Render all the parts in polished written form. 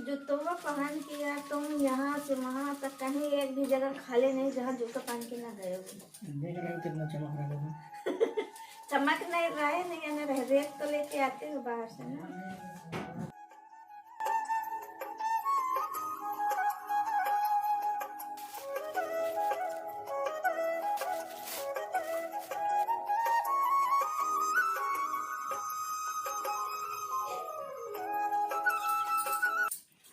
जूतों पहन के यार तुम यहाँ से वहाँ तक कहीं एक भी जगह खाली नहीं जहाँ जूता पहन के ना गए हो। देख रहे हो कितना चमक रहा है। चमक नहीं रहा है, नहीं ना रहे, रेत तो लेके आते हो बाहर से ना।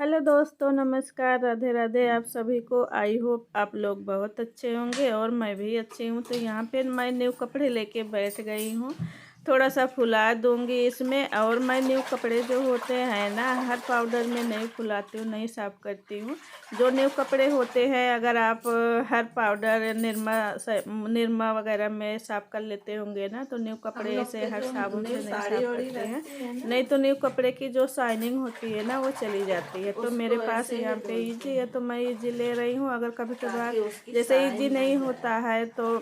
हेलो दोस्तों, नमस्कार, राधे राधे। आप सभी को आई होप आप लोग बहुत अच्छे होंगे और मैं भी अच्छी हूँ। तो यहाँ पे मैं न्यू कपड़े लेके बैठ गई हूँ, थोड़ा सा फुला दूंगी इसमें। और मैं न्यू कपड़े जो होते हैं ना, हर पाउडर में नहीं फुलाती हूँ, नहीं साफ़ करती हूँ। जो न्यू कपड़े होते हैं, अगर आप हर पाउडर निरमा वगैरह में साफ़ कर लेते होंगे ना, तो न्यू कपड़े ऐसे हर साबुन से नहीं साफ़ करते हैं। नहीं तो न्यू कपड़े की जो शाइनिंग होती है ना, वो चली जाती है। तो मेरे पास यहाँ पे इजी है, तो मैं इजी ले रही हूँ। अगर कभी कभार जैसे इजी नहीं होता है तो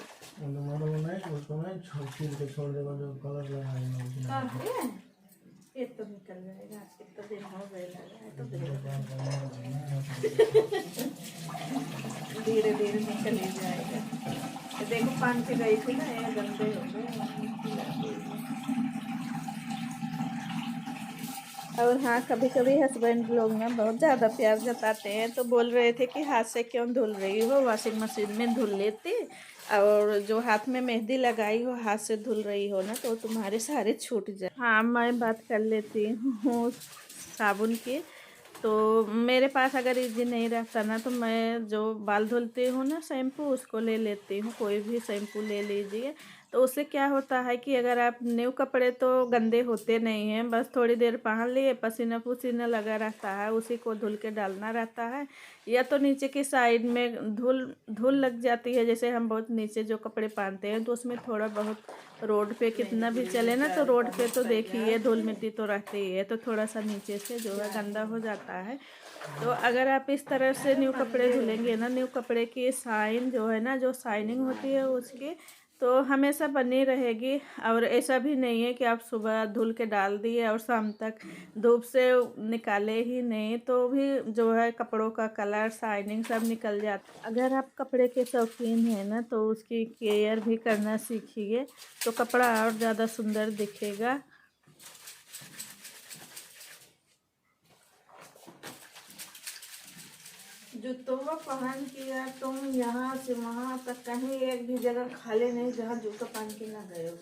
ये तो निकल जाएगा। कितना दिन हो गए लगा है, तो धीरे धीरे निकल ही जाएगा। तो देखो पान के गई थी ना, ये गंदे हो गए। और हाँ, कभी कभी हस्बैंड लोग ना बहुत ज़्यादा प्यार जताते हैं, तो बोल रहे थे कि हाथ से क्यों धुल रही हो, वॉशिंग मशीन में धुल लेती। और जो हाथ में मेहंदी लगाई हो, हाथ से धुल रही हो ना, तो तुम्हारे सारे छूट जाए। हाँ, मैं बात कर लेती हूँ साबुन की। तो मेरे पास अगर इजी नहीं रहता ना, तो मैं जो बाल धुलती हूँ ना शैम्पू, उसको ले लेती हूँ। कोई भी शैम्पू ले लीजिए। तो उससे क्या होता है कि अगर आप न्यू कपड़े तो गंदे होते नहीं हैं, बस थोड़ी देर पहन लिए, पसीना पसीना लगा रहता है, उसी को धुल के डालना रहता है। या तो नीचे की साइड में धूल धूल लग जाती है, जैसे हम बहुत नीचे जो कपड़े पहनते हैं, तो उसमें थोड़ा बहुत रोड पे कितना भी चले ना, तो रोड पे तो देखिए धूल मिट्टी तो रहती ही है, तो थोड़ा सा नीचे से जो है गंदा हो जाता है। तो अगर आप इस तरह से न्यू कपड़े धुलेंगे ना, न्यू कपड़े की शाइन जो है ना, जो शाइनिंग होती है उसकी, तो हमेशा बनी रहेगी। और ऐसा भी नहीं है कि आप सुबह धुल के डाल दिए और शाम तक धूप से निकाले ही नहीं, तो भी जो है कपड़ों का कलर शाइनिंग सब निकल जाता। अगर आप कपड़े के शौकीन हैं ना, तो उसकी केयर भी करना सीखिए, तो कपड़ा और ज़्यादा सुंदर दिखेगा। जूतों पहन के यार तुम यहाँ से वहाँ तक कहीं एक भी जगह खाली नहीं जहाँ जूता पहन के ना गए हो।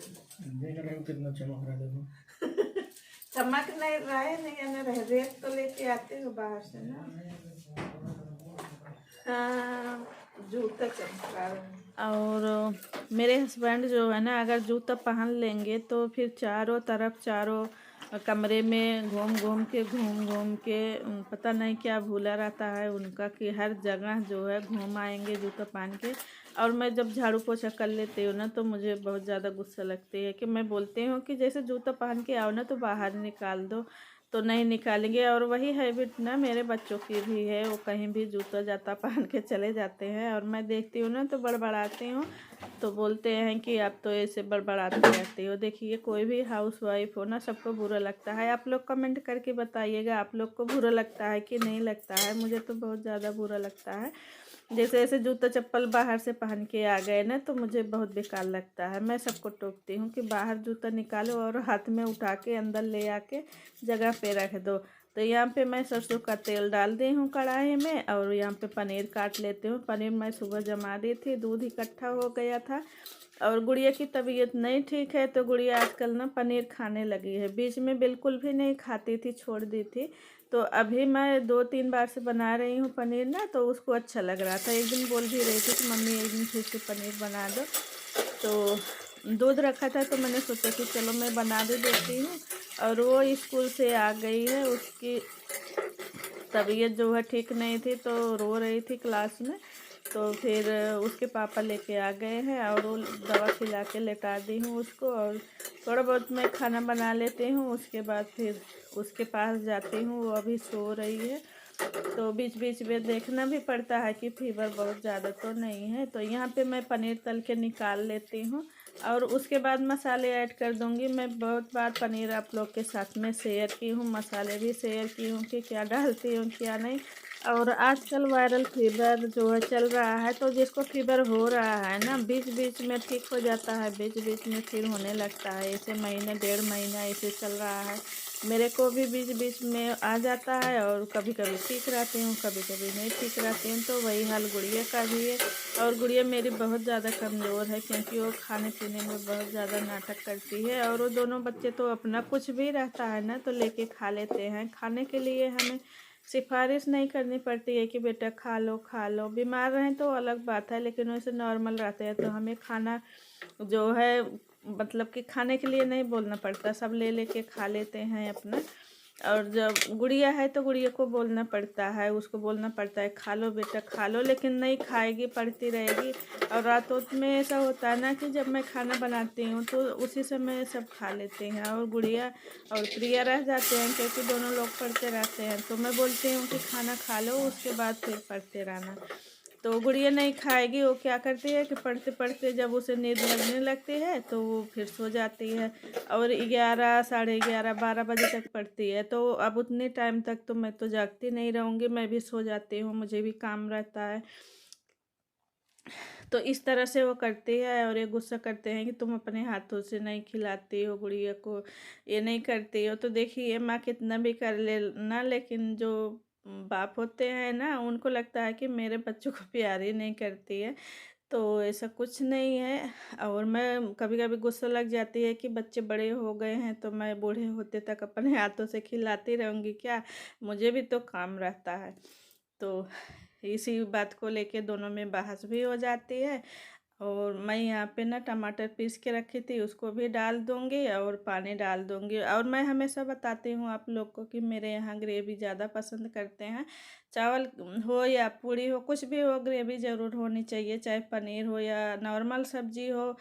देख रहे हो कितना चमक रहा है। चमक नहीं रहा है, नहीं ना रहे, रेत तो लेके आते हो बाहर से ना। हाँ, जूता चमक रहा है। और मेरे हस्बैंड जो है ना, अगर जूता पहन लेंगे तो फिर चारों तरफ, चारों कमरे में घूम घूम के पता नहीं क्या भूला रहता है उनका, कि हर जगह जो है घूम आएंगे जूता पहन के। और मैं जब झाड़ू पोछा कर लेती हूँ ना, तो मुझे बहुत ज़्यादा गुस्सा लगती है, कि मैं बोलती हूँ कि जैसे जूता पहन के आओ ना, तो बाहर निकाल दो, तो नहीं निकालेंगे। और वही हैबिट ना मेरे बच्चों की भी है, वो कहीं भी जूता जाता पहन के चले जाते हैं, और मैं देखती हूँ ना तो बड़बड़ाती हूँ, तो बोलते हैं कि आप तो ऐसे बड़बड़ाती रहती हो। देखिए, कोई भी हाउस वाइफ हो ना, सबको बुरा लगता है। आप लोग कमेंट करके बताइएगा, आप लोग को बुरा लगता है कि नहीं लगता है। मुझे तो बहुत ज़्यादा बुरा लगता है। जैसे ऐसे जूता चप्पल बाहर से पहन के आ गए ना, तो मुझे बहुत बेकार लगता है। मैं सबको टोकती हूँ कि बाहर जूता निकालो और हाथ में उठा के अंदर ले आके जगह पे रख दो। तो यहाँ पे मैं सरसों का तेल डाल दी हूँ कढ़ाई में, और यहाँ पे पनीर काट लेती हूँ। पनीर मैं सुबह जमा दी थी, दूध इकट्ठा हो गया था। और गुड़िया की तबीयत नहीं ठीक है, तो गुड़िया आजकल ना पनीर खाने लगी है। बीच में बिल्कुल भी नहीं खाती थी, छोड़ दी थी। तो अभी मैं 2-3 बार से बना रही हूँ पनीर ना, तो उसको अच्छा लग रहा था। एक दिन बोल भी रही थी कि मम्मी एक दिन फिर से पनीर बना दो। तो दूध रखा था, तो मैंने सोचा कि चलो मैं बना भी देती हूँ। और वो स्कूल से आ गई है, उसकी तबीयत जो है ठीक नहीं थी, तो रो रही थी क्लास में। तो फिर उसके पापा लेके आ गए हैं, और वो दवा खिला के लेटा दी हूँ उसको। और थोड़ा बहुत मैं खाना बना लेती हूँ, उसके बाद फिर उसके पास जाती हूँ। वो अभी सो रही है, तो बीच बीच में देखना भी पड़ता है कि फीवर बहुत ज़्यादा तो नहीं है। तो यहाँ पे मैं पनीर तल के निकाल लेती हूँ। और उसके बाद मसाले ऐड कर दूंगी। मैं बहुत बार पनीर आप लोग के साथ में शेयर की हूँ, मसाले भी शेयर की हूँ कि क्या डालती हूँ क्या नहीं। और आजकल वायरल फीवर जो है चल रहा है, तो जिसको फीवर हो रहा है ना, बीच बीच में ठीक हो जाता है, बीच बीच में फिर होने लगता है। ऐसे महीने 1.5 महीना ऐसे चल रहा है। मेरे को भी बीच बीच में आ जाता है और कभी कभी ठीक रहती हूँ, कभी कभी नहीं ठीक रहती हूँ। तो वही हाल गुड़िया का भी है। और गुड़िया मेरी बहुत ज़्यादा कमज़ोर है, क्योंकि वो खाने पीने में बहुत ज़्यादा नाटक करती है। और वो दोनों बच्चे तो अपना कुछ भी रहता है ना तो लेके खा लेते हैं। खाने के लिए हमें सिफारिश नहीं करनी पड़ती है कि बेटा खा लो खा लो। बीमार रहें तो अलग बात है, लेकिन वैसे नॉर्मल रहते हैं तो हमें खाना जो है मतलब कि खाने के लिए नहीं बोलना पड़ता, सब ले लेके खा लेते हैं अपना। और जब गुड़िया है तो गुड़िया को बोलना पड़ता है, उसको बोलना पड़ता है खा लो बेटा खा लो, लेकिन नहीं खाएगी, पढ़ती रहेगी। और रातों में ऐसा होता है ना कि जब मैं खाना बनाती हूँ तो उसी समय सब खा लेते हैं, और गुड़िया और प्रिया रह जाते हैं, क्योंकि दोनों लोग पढ़ते रहते हैं। तो मैं बोलती हूँ कि खाना खा लो, उसके बाद फिर पढ़ते रहना। तो गुड़िया नहीं खाएगी, वो क्या करती है कि पढ़ते पढ़ते जब उसे नींद लगने लगती है तो वो फिर सो जाती है। और 11, 11:30, 12 बजे तक पढ़ती है। तो अब उतने टाइम तक तो मैं तो जागती नहीं रहूँगी, मैं भी सो जाती हूँ, मुझे भी काम रहता है। तो इस तरह से वो करती है। और ये गुस्सा करते हैं कि तुम अपने हाथों से नहीं खिलाती हो गुड़िया को, ये नहीं करती हो। तो देखिए माँ कितना भी कर लेना, लेकिन जो बाप होते हैं ना, उनको लगता है कि मेरे बच्चों को प्यार ही नहीं करती है। तो ऐसा कुछ नहीं है। और मैं कभी कभी गुस्सा लग जाती है कि बच्चे बड़े हो गए हैं तो मैं बूढ़े होते तक अपने हाथों से खिलाती रहूँगी क्या, मुझे भी तो काम रहता है। तो इसी बात को लेके दोनों में बहस भी हो जाती है। और मैं यहाँ पे ना टमाटर पीस के रखी थी, उसको भी डाल दूँगी और पानी डाल दूँगी। और मैं हमेशा बताती हूँ आप लोग को कि मेरे यहाँ ग्रेवी ज़्यादा पसंद करते हैं। चावल हो या पूड़ी हो, कुछ भी हो, ग्रेवी ज़रूर होनी चाहिए। चाहे पनीर हो या नॉर्मल सब्जी हो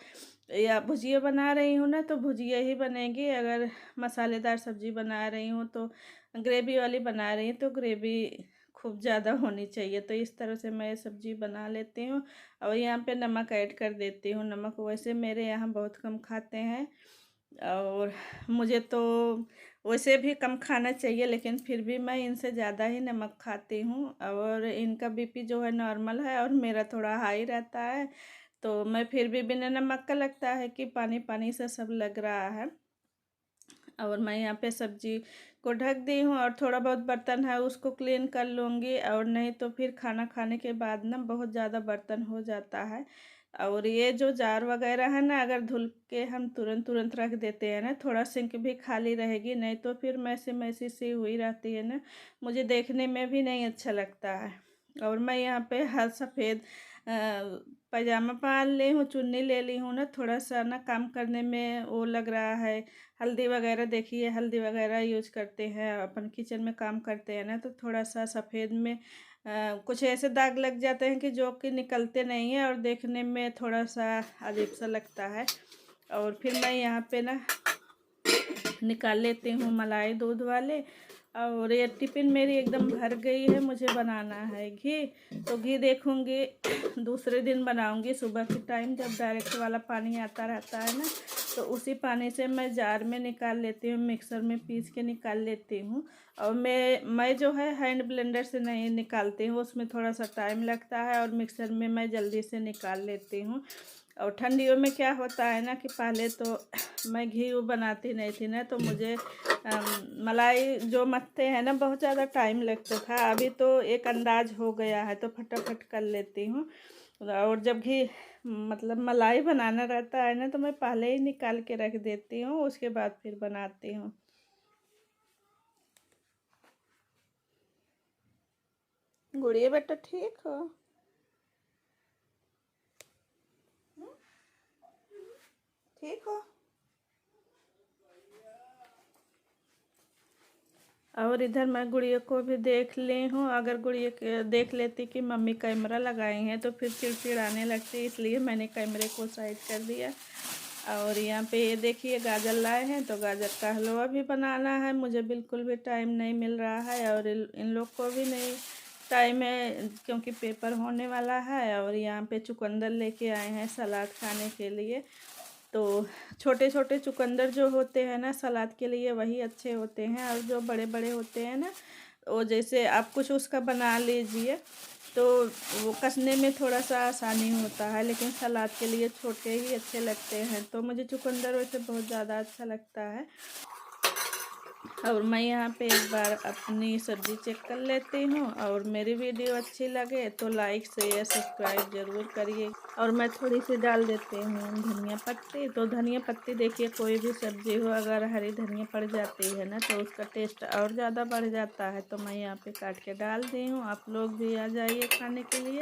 या भुजिया बना रही हूँ ना तो भुजिया ही बनेगी। अगर मसालेदार सब्जी बना रही हूँ तो ग्रेवी वाली बना रही हूँ तो ग्रेवी खूब ज़्यादा होनी चाहिए। तो इस तरह से मैं सब्जी बना लेती हूँ। और यहाँ पे नमक ऐड कर देती हूँ। नमक वैसे मेरे यहाँ बहुत कम खाते हैं, और मुझे तो वैसे भी कम खाना चाहिए, लेकिन फिर भी मैं इनसे ज़्यादा ही नमक खाती हूँ। और इनका बीपी जो है नॉर्मल है और मेरा थोड़ा हाई रहता है। तो मैं फिर भी बिना नमक का लगता है कि पानी पानी सा सब लग रहा है। और मैं यहाँ पे सब्जी को ढक दी हूँ, और थोड़ा बहुत बर्तन है उसको क्लीन कर लूँगी। और नहीं तो फिर खाना खाने के बाद ना बहुत ज़्यादा बर्तन हो जाता है। और ये जो जार वगैरह है ना, अगर धुल के हम तुरंत तुरंत रख देते हैं ना, थोड़ा सिंक भी खाली रहेगी, नहीं तो फिर मैसी मैसी सी हुई रहती है ना, मुझे देखने में भी नहीं अच्छा लगता है। और मैं यहाँ पे हर सफ़ेद पैजामा पहन ली हूँ, चुन्नी ले ली हूँ ना, थोड़ा सा ना काम करने में वो लग रहा है। हल्दी वगैरह देखिए, हल्दी वगैरह यूज करते हैं, अपन किचन में काम करते हैं ना, तो थोड़ा सा सफ़ेद में कुछ ऐसे दाग लग जाते हैं कि जो कि निकलते नहीं हैं और देखने में थोड़ा सा अजीब सा लगता है। और फिर मैं यहाँ पे ना निकाल लेती हूँ मलाई दूध वाले। और ये टिफ़िन मेरी एकदम भर गई है, मुझे बनाना है घी। तो घी देखूँगी दूसरे दिन बनाऊँगी सुबह के टाइम, जब डायरेक्ट वाला पानी आता रहता है ना, तो उसी पानी से मैं जार में निकाल लेती हूँ, मिक्सर में पीस के निकाल लेती हूँ। और मैं जो है हैंड ब्लेंडर से नहीं निकालती हूँ, उसमें थोड़ा सा टाइम लगता है, और मिक्सर में मैं जल्दी से निकाल लेती हूँ। और ठंडियों में क्या होता है ना कि पहले तो मैं घी बनाती नहीं थी ना, तो मुझे मलाई जो मथते हैं ना बहुत ज़्यादा टाइम लगता था। अभी तो एक अंदाज हो गया है तो फटाफट कर लेती हूँ। और जब घी मतलब मलाई बनाना रहता है ना, तो मैं पहले ही निकाल के रख देती हूँ, उसके बाद फिर बनाती हूँ। गुड़िया बेटा ठीक हो? ठीक हो? और इधर मैं गुड़िया को भी देख ली हूँ। अगर गुड़िया देख लेती कि मम्मी कैमरा लगाई हैं तो फिर चिड़चिड़ाने लगती, इसलिए मैंने कैमरे को साइड कर दिया। और यहाँ पे ये देखिए गाजर लाए हैं, तो गाजर का हलवा भी बनाना है। मुझे बिल्कुल भी टाइम नहीं मिल रहा है, और इन लोग को भी नहीं टाइम है, क्योंकि पेपर होने वाला है। और यहाँ पे चुकंदर लेके आए हैं सलाद खाने के लिए। तो छोटे छोटे चुकंदर जो होते हैं ना सलाद के लिए वही अच्छे होते हैं, और जो बड़े बड़े होते हैं ना वो जैसे आप कुछ उसका बना लीजिए तो वो कसने में थोड़ा सा आसानी होता है, लेकिन सलाद के लिए छोटे ही अच्छे लगते हैं। तो मुझे चुकंदर वैसे बहुत ज़्यादा अच्छा लगता है। और मैं यहाँ पे एक बार अपनी सब्ज़ी चेक कर लेती हूँ, और मेरी वीडियो अच्छी लगे तो लाइक शेयर सब्सक्राइब ज़रूर करिए। और मैं थोड़ी सी डाल देती हूँ धनिया पत्ती। तो धनिया पत्ती देखिए कोई भी सब्ज़ी हो अगर हरी धनिया पड़ जाती है ना तो उसका टेस्ट और ज़्यादा बढ़ जाता है। तो मैं यहाँ पे काट के डाल दी हूँ, आप लोग भी आ जाइए खाने के लिए।